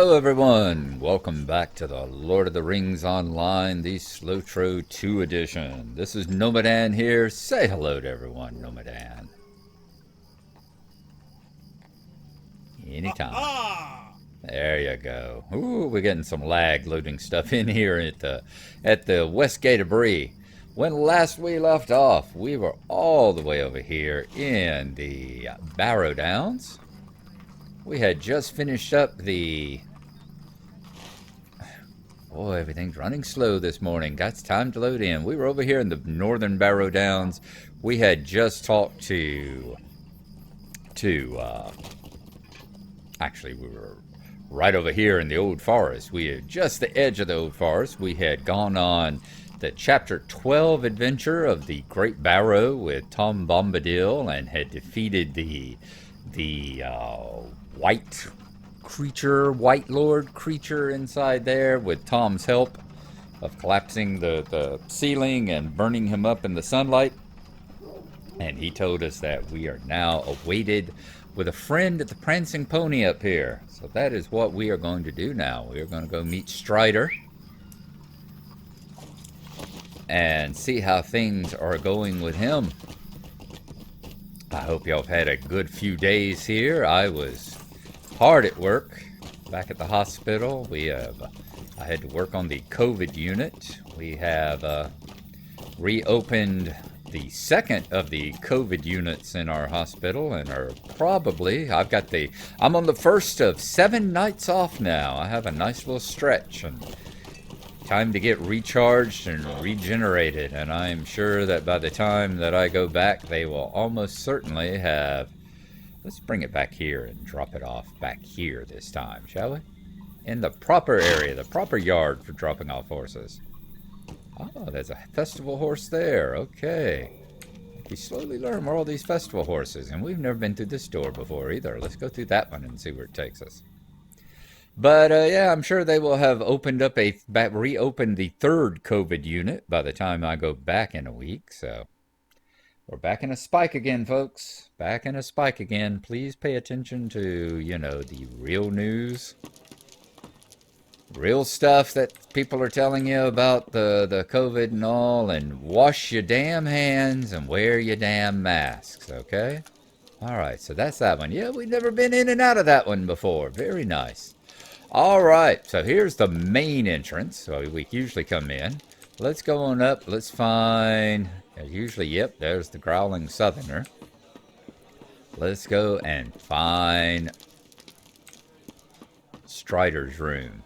Hello everyone, welcome back to the Lord of the Rings Online, the SLOTRO 2 edition. This is Gnomadan here. Say hello to everyone, Gnomadan. Anytime. There you go. Ooh, we're getting some lag loading stuff in here at the West Gate of Bree. When last we left off, we were all the way over here in the Barrow Downs. We had just finished up the... Boy, everything's running slow this morning. Got time to load in. We were over here in the northern Barrow Downs. We had just talked to actually, we were right over here in the Old Forest. We had just the edge of the Old Forest. We had gone on the Chapter 12 adventure of the Great Barrow with Tom Bombadil and had defeated the White Lord creature inside there with Tom's help of collapsing the ceiling and burning him up in the sunlight. And he told us that we are now awaited with a friend at the Prancing Pony up here. So that is what we are going to do now. We are going to go meet Strider and see how things are going with him. I hope y'all have had a good few days here. I was hard at work back at the hospital. I had to work on the COVID unit. We have reopened the second of the COVID units in our hospital and are probably, I'm on the first of 7 nights off now. I have a nice little stretch and time to get recharged and regenerated, and I'm sure that by the time that I go back, they will almost certainly have... Let's bring it back here and drop it off back here this time, shall we? In the proper area, the proper yard for dropping off horses. Oh, there's a festival horse there. Okay. We slowly learn where all these festival horses, and we've never been through this door before either. Let's go through that one and see where it takes us. But yeah, I'm sure they will have reopened the third COVID unit by the time I go back in a week. So we're back in a spike again, folks. Back in a spike again. Please pay attention to, the real news. Real stuff that people are telling you about the COVID and all. And wash your damn hands and wear your damn masks, okay? All right, so that's that one. Yeah, we've never been in and out of that one before. Very nice. All right, so here's the main entrance. So we usually come in. Let's go on up. Let's find... Usually, yep, there's the Growling Southerner. Let's go and find Strider's room.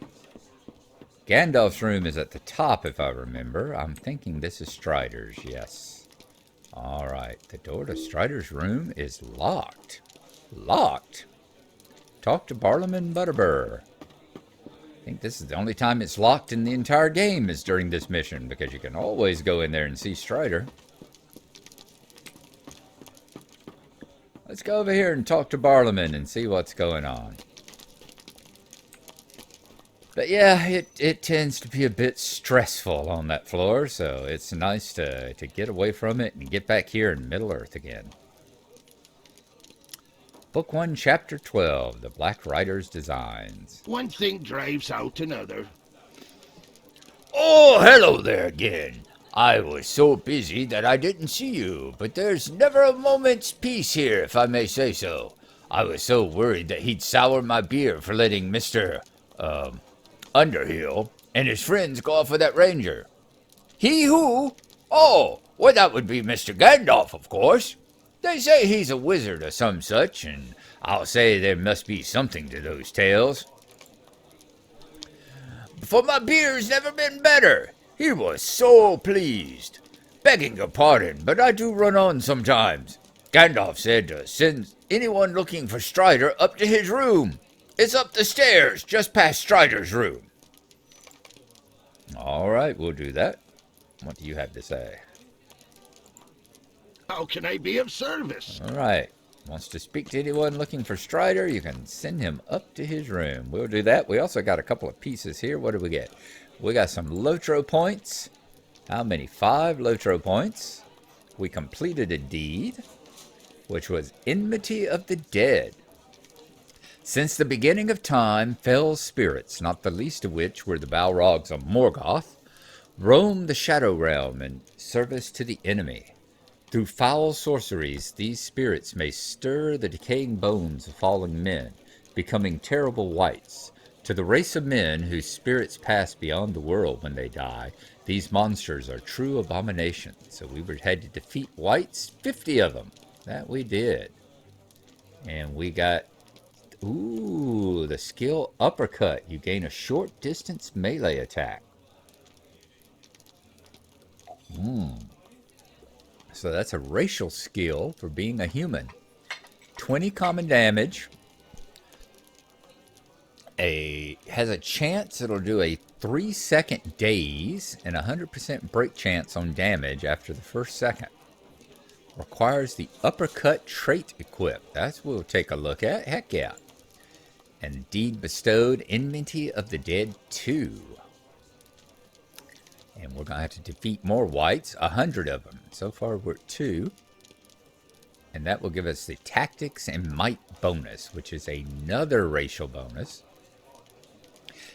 Gandalf's room is at the top, if I remember. I'm thinking this is Strider's, yes. All right, the door to Strider's room is locked. Locked? Talk to Barlaman Butterbur. I think this is the only time it's locked in the entire game is during this mission, because you can always go in there and see Strider. Let's go over here and talk to Barlaman and see what's going on. But yeah, it tends to be a bit stressful on that floor, so it's nice to get away from it and get back here in Middle-earth again. Book 1, Chapter 12, The Black Rider's Designs. One thing drives out another. Oh, hello there again. I was so busy that I didn't see you, but there's never a moment's peace here, if I may say so. I was so worried that he'd sour my beer for letting Mr. Underhill and his friends go off with that ranger. He who? Oh, well, that would be Mr. Gandolf, of course. They say he's a wizard or some such, and I'll say there must be something to those tales. For my beer's never been better. He was so pleased. Begging your pardon, but I do run on sometimes. Gandalf said to send anyone looking for Strider up to his room. It's up the stairs, just past Strider's room. All right, we'll do that. What do you have to say? How can I be of service? All right. Wants to speak to anyone looking for Strider, you can send him up to his room. We'll do that. We also got a couple of pieces here. What do we get? We got some Lotro points. How many? 5 Lotro points. We completed a deed, which was Enmity of the Dead. Since the beginning of time, fell spirits, not the least of which were the Balrogs of Morgoth, roamed the Shadow Realm in service to the enemy. Through foul sorceries, these spirits may stir the decaying bones of fallen men, becoming terrible wights. To the race of men whose spirits pass beyond the world when they die, these monsters are true abominations. So we had to defeat wights, 50 of them. That we did. And we got, ooh, the skill uppercut. You gain a short distance melee attack. So that's a racial skill for being a human. 20 common damage. Has a chance it'll do a 3-second daze and 100% break chance on damage after the first second. Requires the uppercut trait equipped. That's what we'll take a look at. Heck yeah. And deed bestowed, enmity of the dead 2. And we're going to have to defeat more wights, 100 of them. So far we're at 2. And that will give us the tactics and might bonus, which is another racial bonus.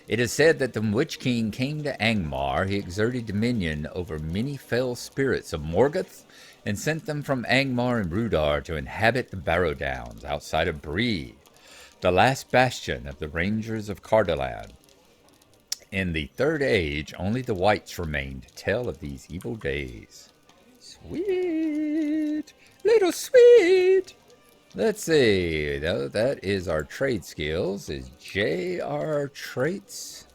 It is said that the Witch King came to Angmar. He exerted dominion over many fell spirits of Morgoth and sent them from Angmar and Rudar to inhabit the Barrow Downs outside of Bree, the last bastion of the Rangers of Cardolan. In the Third Age, only the wights remained to tell of these evil days. Sweet! Little sweet! Let's see. That is our trade skills. Is J our traits?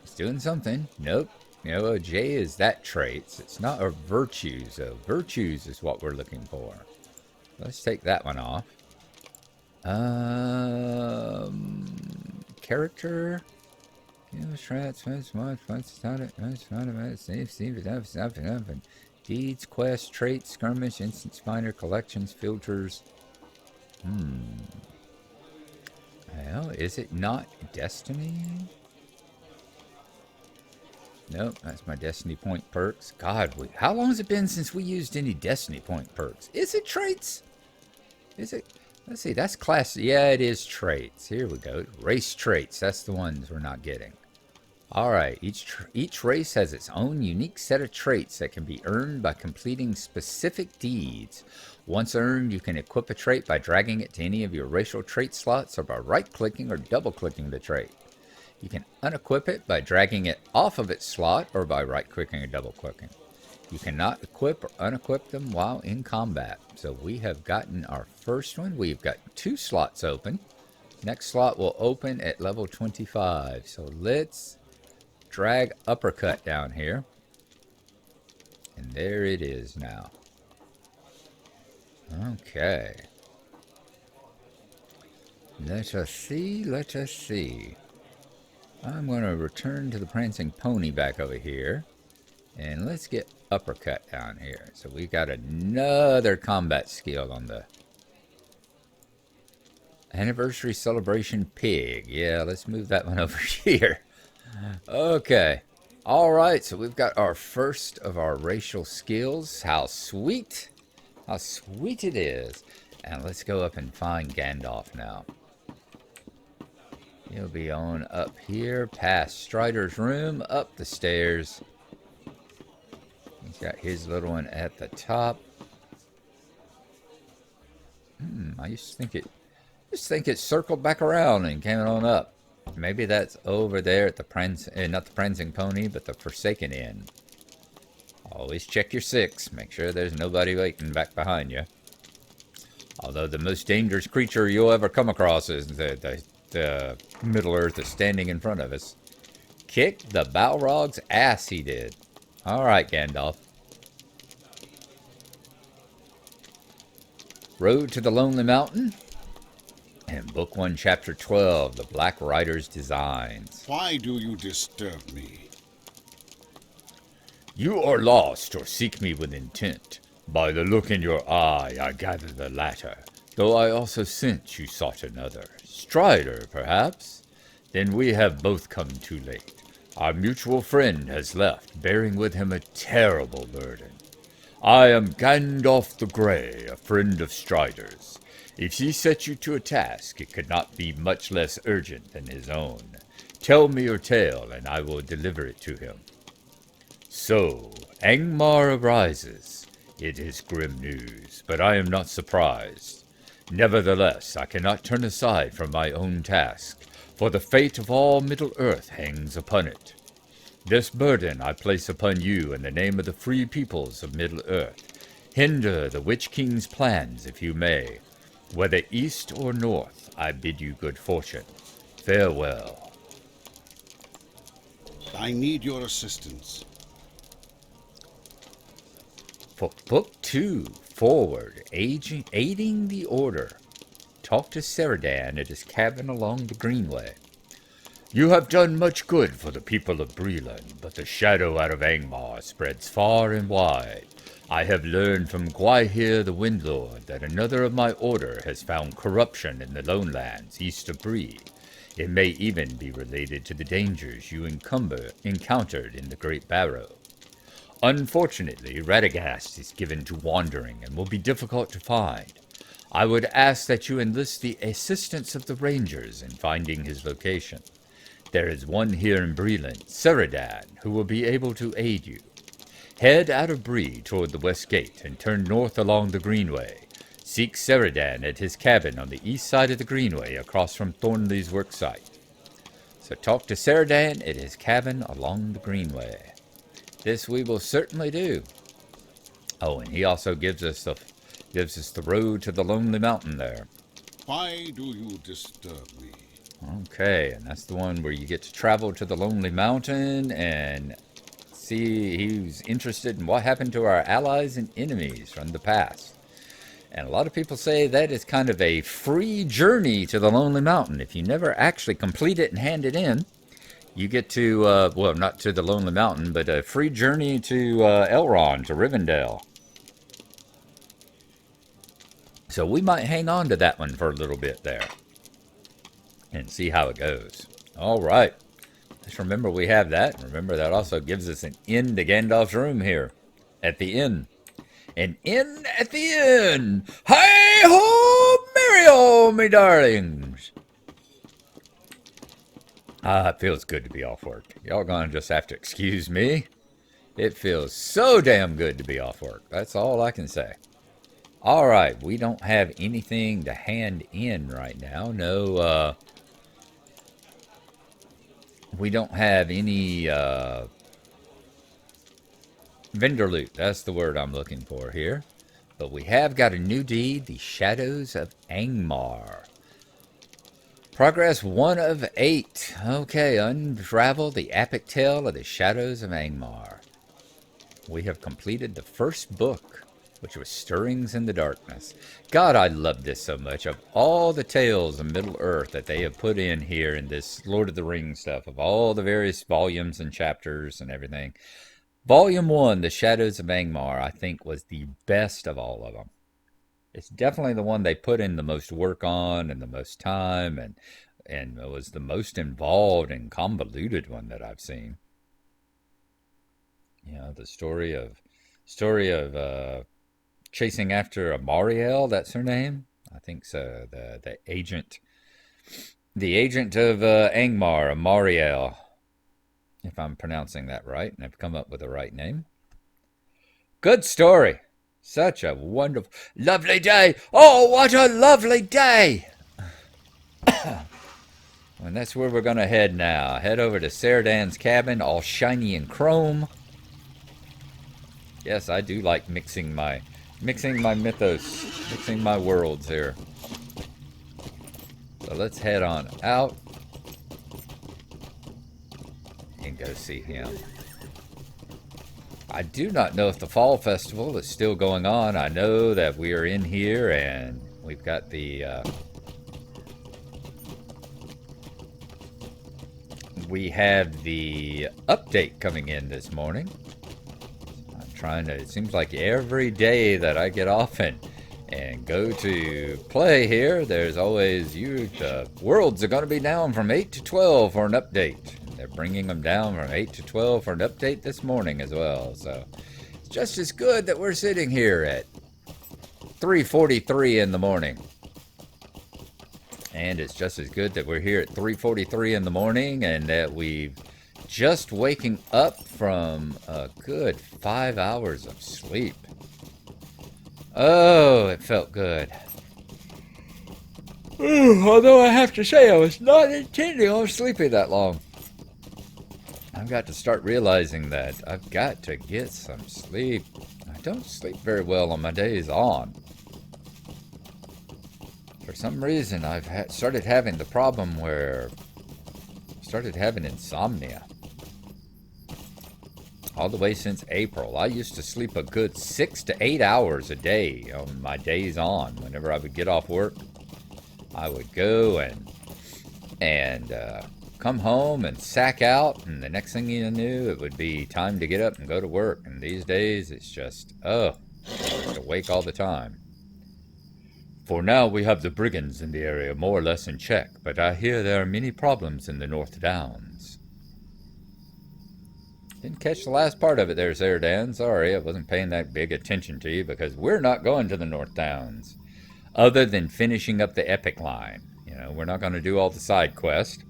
It's doing something. Nope. J is that traits. It's not our virtues. So virtues is what we're looking for. Let's take that one off. Character. Deeds, quests, traits, skirmish, instance finder, collections, filters. Well, is it not destiny? Nope, that's my destiny point perks. God, how long has it been since we used any destiny point perks? Is it traits? Is it? Let's see, that's class. Yeah, it is traits. Here we go. Race traits. That's the ones we're not getting. All right, each race has its own unique set of traits that can be earned by completing specific deeds. Once earned, you can equip a trait by dragging it to any of your racial trait slots or by right-clicking or double-clicking the trait. You can unequip it by dragging it off of its slot or by right-clicking or double-clicking. You cannot equip or unequip them while in combat. So we have gotten our first one. We've got 2 slots open. Next slot will open at level 25. So let's drag uppercut down here. And there it is now. Okay. Let us see, let us see. I'm going to return to the prancing pony back over here. And let's get uppercut down here. So we got another combat skill on the anniversary celebration pig. Yeah, let's move that one over here. Okay. All right, so we've got our first of our racial skills. How sweet. How sweet it is. And let's go up and find Gandalf now. He'll be on up here, past Strider's room, up the stairs. He's got his little one at the top. I used to think it circled back around and came on up. Maybe that's over there at the not the prancing pony, but the Forsaken Inn. Always check your 6. Make sure there's nobody waiting back behind you. Although the most dangerous creature you'll ever come across is the Middle Earth is standing in front of us. Kick the Balrog's ass, he did. All right, Gandalf. Road to the Lonely Mountain. And Book 1, Chapter 12, The Black Rider's Designs. Why do you disturb me? You are lost or seek me with intent. By the look in your eye, I gather the latter, though I also sense you sought another. Strider, perhaps? Then we have both come too late. Our mutual friend has left, bearing with him a terrible burden. I am Gandalf the Grey, a friend of Strider's. If he set you to a task, it could not be much less urgent than his own. Tell me your tale, and I will deliver it to him. So, Angmar arises. It is grim news, but I am not surprised. Nevertheless, I cannot turn aside from my own task, for the fate of all Middle-earth hangs upon it. This burden I place upon you in the name of the free peoples of Middle-earth. Hinder the Witch King's plans if you may. Whether east or north, I bid you good fortune. Farewell. I need your assistance. For Book 2, Forward, Aiding the Order. Talk to Ceradan at his cabin along the Greenway. You have done much good for the people of Breland, but the shadow out of Angmar spreads far and wide. I have learned from Gwaihir the Windlord that another of my order has found corruption in the Lone Lands east of Bree. It may even be related to the dangers you encountered in the Great Barrow. Unfortunately, Radagast is given to wandering and will be difficult to find. I would ask that you enlist the assistance of the Rangers in finding his location. There is one here in Breland, Ceradan, who will be able to aid you. Head out of Bree toward the west gate and turn north along the Greenway. Seek Ceradan at his cabin on the east side of the Greenway across from Thornley's worksite. So talk to Ceradan at his cabin along the Greenway. This we will certainly do. Oh, and he also gives us the road to the Lonely Mountain there. Why do you disturb me? Okay, and that's the one where you get to travel to the Lonely Mountain and see who's interested in what happened to our allies and enemies from the past. And a lot of people say that is kind of a free journey to the Lonely Mountain. If you never actually complete it and hand it in, you get to, well, not to the Lonely Mountain, but a free journey to Elrond, to Rivendell. So we might hang on to that one for a little bit there and see how it goes. All right. Just remember we have that. Remember that also gives us an inn to Gandalf's room here at the inn. An inn at the inn. Hi-ho, Mario, me darlings. It feels good to be off work. Y'all gonna just have to excuse me. It feels so damn good to be off work. That's all I can say. All right, we don't have anything to hand in right now. No, we don't have any vendor loot. That's the word I'm looking for here. But we have got a new deed, the Shadows of Angmar. Progress 1 of 8. Okay, unravel the epic tale of the Shadows of Angmar. We have completed the first book, which was Stirrings in the Darkness. God, I love this so much. Of all the tales of Middle-earth that they have put in here in this Lord of the Rings stuff, of all the various volumes and chapters and everything, Volume 1, The Shadows of Angmar, I think was the best of all of them. It's definitely the one they put in the most work on and the most time, and it was the most involved and convoluted one that I've seen. You know, the story of chasing after Amariel, that's her name. I think so. The agent of Angmar, Amariel, if I'm pronouncing that right, and I've come up with the right name. Good story. Such a wonderful, lovely day. Oh, what a lovely day. And that's where we're going to head now. Head over to Ceradan's cabin, all shiny and chrome. Yes, I do like mixing my mythos, mixing my worlds here. So let's head on out and go see him. I do not know if the Fall Festival is still going on. I know that we are in here and we've got the we have the update coming in this morning. I'm trying to, it seems like every day that I get off and go to play here, there's always the worlds are going to be down from 8 to 12 for an update. They're bringing them down from 8 to 12 for an update this morning as well. So just as good that we're sitting here at 3:43 in the morning. And it's just as good that we're here at 3:43 in the morning and that we've just waking up from a good 5 hours of sleep. Oh, it felt good. Although I have to say I was not intending on sleeping that long. I've got to start realizing that I've got to get some sleep. I don't sleep very well on my days on. For some reason, I've started having the problem where I started having insomnia. All the way since April. I used to sleep a good 6 to 8 hours a day on my days on. Whenever I would get off work, I would go and come home and sack out, and the next thing you knew, it would be time to get up and go to work. And these days, it's just, awake all the time. For now, we have the brigands in the area more or less in check, but I hear there are many problems in the North Downs. Didn't catch the last part of it there, Sarah Dan. Sorry, I wasn't paying that big attention to you, because we're not going to the North Downs. Other than finishing up the epic line. You know, we're not going to do all the side quests.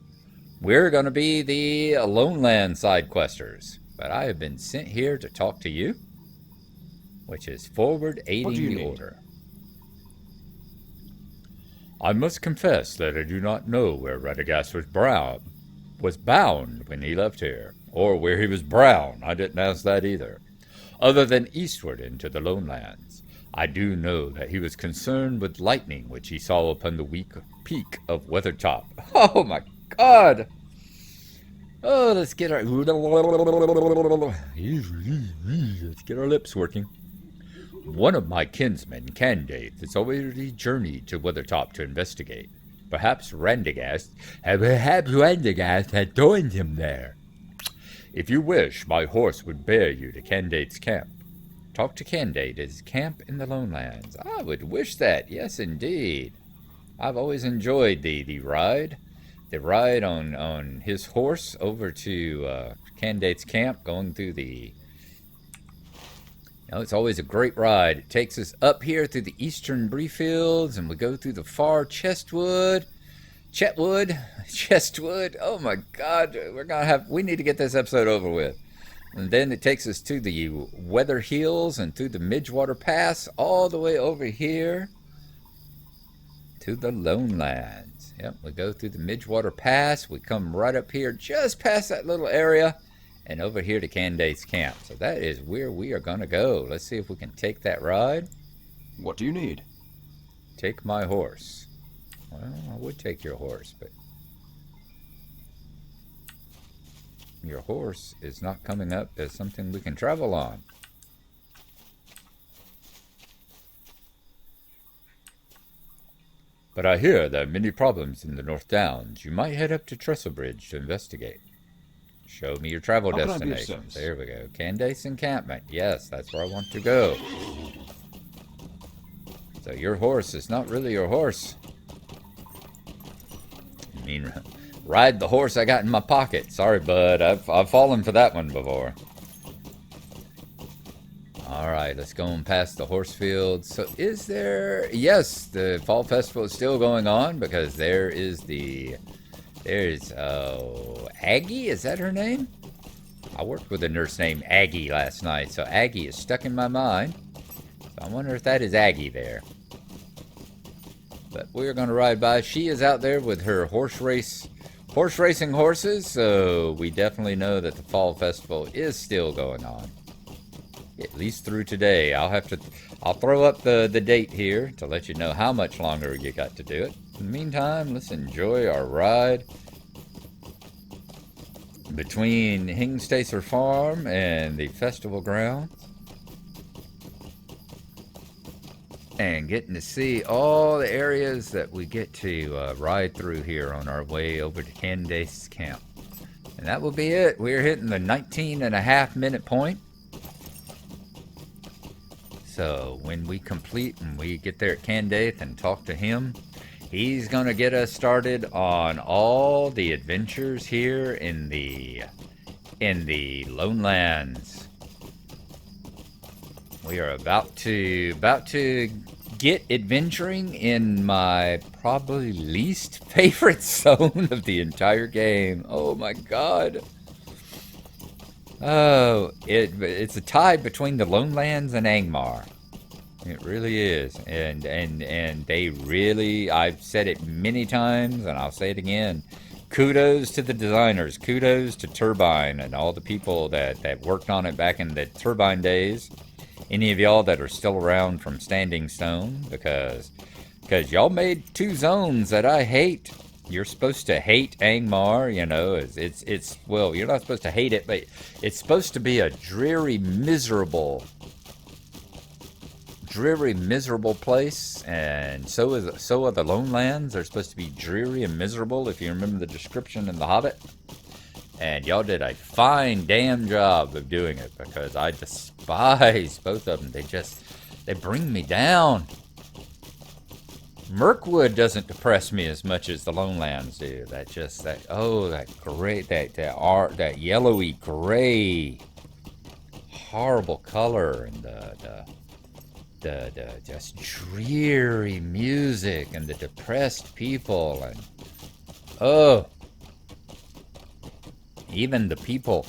We're going to be the Lone Land side questers. But I have been sent here to talk to you, which is forward aiding the order. I must confess that I do not know where Radagast was bound when he left here, or where he was brown. I didn't ask that either. Other than eastward into the Lone Lands, I do know that he was concerned with lightning which he saw upon the weak peak of Weathertop. Oh my God! Oh, let's get our lips working. One of my kinsmen, Candaith, has already journeyed to Weathertop to investigate. Perhaps Radagast had joined him there. If you wish, my horse would bear you to Candaith's camp. Talk to Candaith at his camp in the Lone Lands. I would wish that, yes indeed. I've always enjoyed the ride. The ride on his horse over to Candaith's camp, going through the... You know, it's always a great ride. It takes us up here through the eastern Breefields, and we go through the far Chestwood. Oh my God, we need to get this episode over with. And then it takes us to the Weather Hills and through the Midgewater Pass, all the way over here to the Lone Lands. Yep, we go through the Midgewater Pass. We come right up here, just past that little area, and over here to Candaith's camp. So that is where we are going to go. Let's see if we can take that ride. What do you need? Take my horse. Well, I would take your horse, but your horse is not coming up as something we can travel on. But I hear there are many problems in the North Downs. You might head up to Trestlebridge to investigate. Show me your travel destinations. There we go. Candaith's encampment. Yes, that's where I want to go. So your horse is not really your horse. I mean, ride the horse I got in my pocket. Sorry, bud. I've fallen for that one before. All right, let's go on past the horse field. So is there... Yes, the Fall Festival is still going on because there's Aggie, is that her name? I worked with a nurse named Aggie last night, so Aggie is stuck in my mind. So I wonder if that is Aggie there. But we're going to ride by. She is out there with her horse racing horses, so we definitely know that the Fall Festival is still going on. At least through today. I'll throw up the date here to let you know how much longer you got to do it. In the meantime, let's enjoy our ride between Hingstacer Farm and the festival grounds, and getting to see all the areas that we get to ride through here on our way over to Candaith's camp. And that will be it. We're hitting the 19.5-minute point. So when we complete and we get there at Candaith and talk to him, he's going to get us started on all the adventures here in the Lone Lands. We are about to get adventuring in my probably least favorite zone of the entire game. Oh my god. Oh, it's a tie between the Lone Lands and Angmar. It really is. And they really, I've said it many times and I'll say it again. Kudos to the designers. Kudos to Turbine and all the people that worked on it back in the Turbine days. Any of y'all that are still around from Standing Stone, because y'all made two zones that I hate. You're supposed to hate Angmar, you know. It's well, you're not supposed to hate it, but it's supposed to be a dreary, miserable place, and so are the Lone Lands. They're supposed to be dreary and miserable, if you remember the description in The Hobbit. And y'all did a fine damn job of doing it, because I despise both of them. They bring me down. Mirkwood doesn't depress me as much as the Lone Lands do. That yellowy gray, horrible color, and the just dreary music and the depressed people, and even the people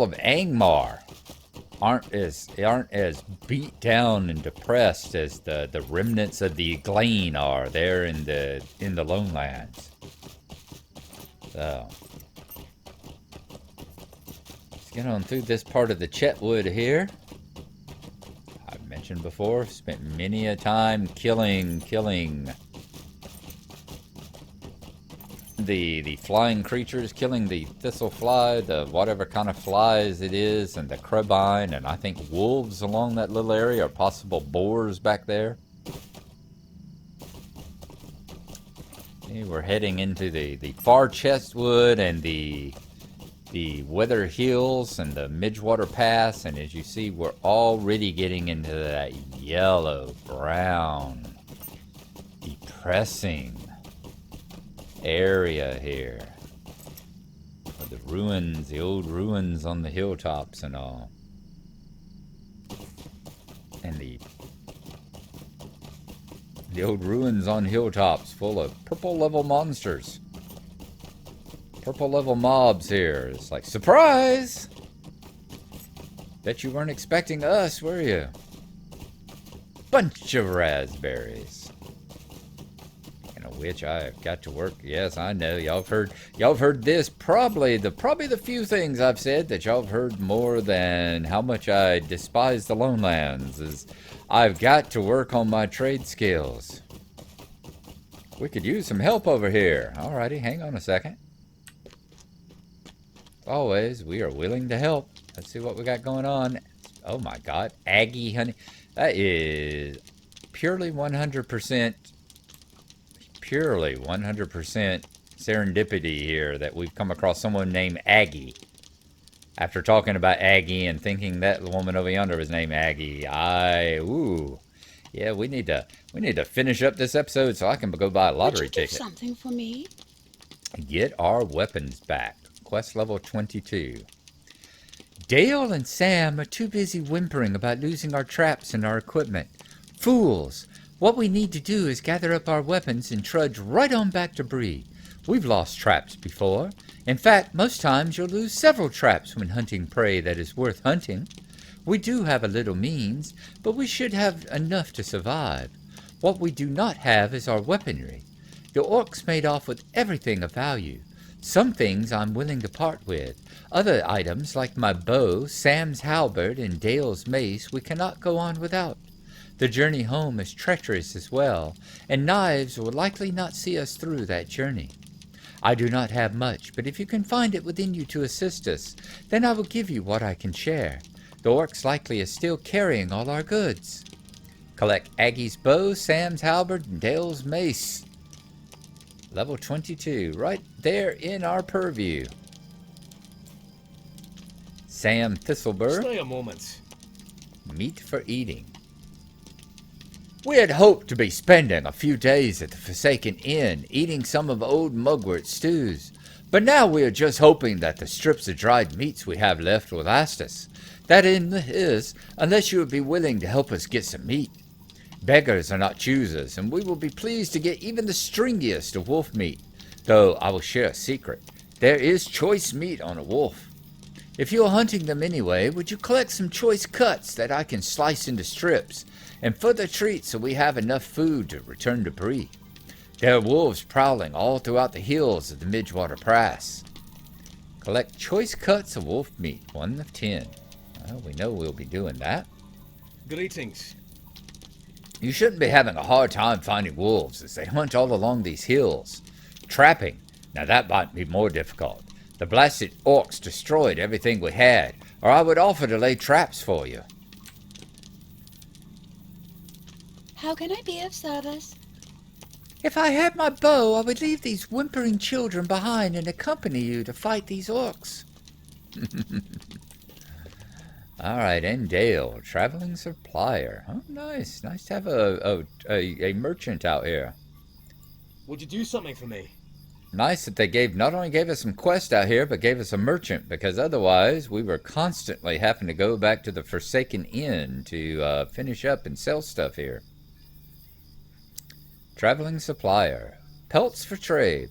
of Angmar aren't as beat down and depressed as the remnants of the Glen are there in the Lone Lands. So let's get on through this part of the Chetwood here. I've mentioned before, spent many a time killing the flying creatures, killing the thistle fly, the whatever kind of flies it is, and the crabine, and I think wolves along that little area, or possible boars back there. Okay, we're heading into the far Chestwood and the Weather Hills and the Midgewater Pass, and as you see, we're already getting into that yellow, brown, depressing area here. With the ruins, the old ruins on the hilltops and all. And the old ruins on hilltops full of purple level monsters. Purple level mobs here. It's like, surprise! Bet you weren't expecting us, were you? Bunch of raspberries. Which I have got to work. Yes, I know. Y'all have heard this. Probably the few things I've said that y'all have heard more than how much I despise the Lone Lands is I've got to work on my trade skills. We could use some help over here. Alrighty, hang on a second. Always, we are willing to help. Let's see what we got going on. Oh my god, Aggie honey. That is purely 100% serendipity here that we've come across someone named Aggie. After talking about Aggie and thinking that woman over yonder was named Aggie, yeah, we need to finish up this episode so I can go buy a lottery ticket. Would you do something for me? Get our weapons back. Quest level 22. Dale and Sam are too busy whimpering about losing our traps and our equipment. Fools! What we need to do is gather up our weapons and trudge right on back to Bree. We've lost traps before. In fact, most times you'll lose several traps when hunting prey that is worth hunting. We do have a little means, but we should have enough to survive. What we do not have is our weaponry. The orcs made off with everything of value. Some things I'm willing to part with. Other items, like my bow, Sam's halberd, and Dale's mace, we cannot go on without. The journey home is treacherous as well, and knives will likely not see us through that journey. I do not have much, but if you can find it within you to assist us, then I will give you what I can share. The orcs likely is still carrying all our goods. Collect Aggie's bow, Sam's halberd, and Dale's mace. Level 22, right there in our purview. Sam Thistlebur. Stay a moment. Meat for eating. We had hoped to be spending a few days at the Forsaken Inn, eating some of old Mugwort's stews, But now we are just hoping that the strips of dried meats we have left will last us. That is, unless you would be willing to help us get some meat. Beggars are not choosers, and we will be pleased to get even the stringiest of wolf meat. Though I will share a secret. There is choice meat on a wolf. If you are hunting them anyway, would you collect some choice cuts that I can slice into strips, and further treat so we have enough food to return to Bree? There are wolves prowling all throughout the hills of the Midgewater Pass. Collect choice cuts of wolf meat, 1 of 10. Well, we know we'll be doing that. Greetings. You shouldn't be having a hard time finding wolves as they hunt all along these hills. Trapping, now that might be more difficult. The blasted orcs destroyed everything we had, or I would offer to lay traps for you. How can I be of service? If I had my bow, I would leave these whimpering children behind and accompany you to fight these orcs. All right, and Dale, traveling supplier. Oh, nice. Nice to have a merchant out here. Would you do something for me? Nice that they not only gave us some quest out here, but gave us a merchant, because otherwise we were constantly having to go back to the Forsaken Inn to finish up and sell stuff here. Traveling supplier. Pelts for trade.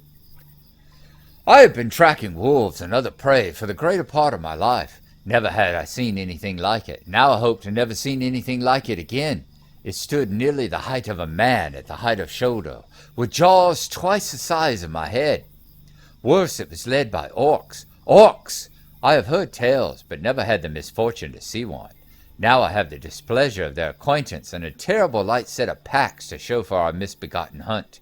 I have been tracking wolves and other prey for the greater part of my life. Never had I seen anything like it. Now I hope to never see anything like it again. It stood nearly the height of a man at the height of shoulder, with jaws twice the size of my head. Worse, it was led by orcs. Orcs! I have heard tales, but never had the misfortune to see one. Now I have the displeasure of their acquaintance and a terrible light set of packs to show for our misbegotten hunt.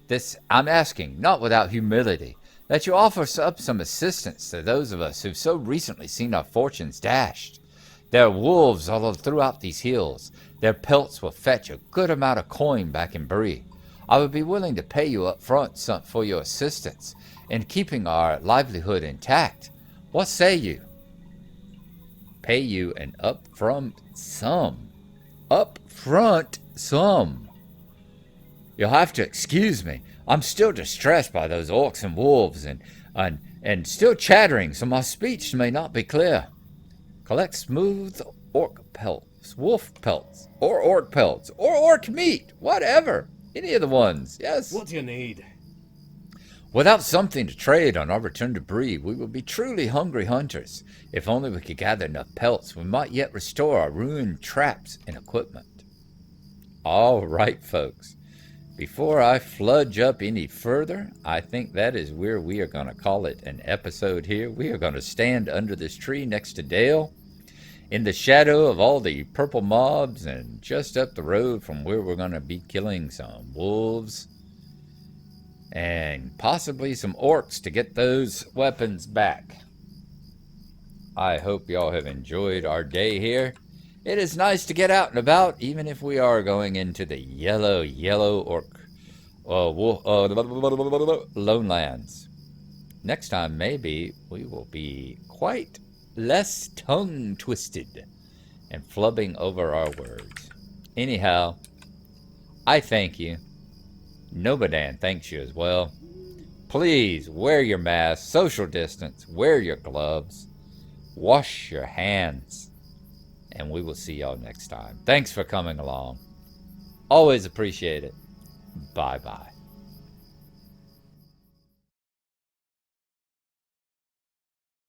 This I'm asking, not without humility, that you offer up some assistance to those of us who've so recently seen our fortunes dashed. There are wolves all throughout these hills. Their pelts will fetch a good amount of coin back in Bree. I would be willing to pay you up front for your assistance in keeping our livelihood intact. What say you? Pay you an upfront sum. Upfront sum. You'll have to excuse me. I'm still distressed by those orcs and wolves and still chattering, so my speech may not be clear. Collect smooth orc pelts, wolf pelts, or orc pelts, or orc meat, whatever. Any of the ones, yes. What do you need? Without something to trade on our return to Bree, we will be truly hungry hunters. If only we could gather enough pelts, we might yet restore our ruined traps and equipment. All right, folks. Before I fludge up any further, I think that is where we are going to call it an episode here. We are going to stand under this tree next to Dale, in the shadow of all the purple mobs, and just up the road from where we're going to be killing some wolves and possibly some orcs to get those weapons back. I hope y'all have enjoyed our day here. It is nice to get out and about, even if we are going into the yellow orc lone lands. Next time, maybe we will be quite less tongue-twisted and flubbing over our words. Anyhow, I thank you. Gnomadan thanks you as well. Please wear your mask, social distance, wear your gloves, wash your hands, and we will see y'all next time. Thanks for coming along. Always appreciate it. Bye-bye.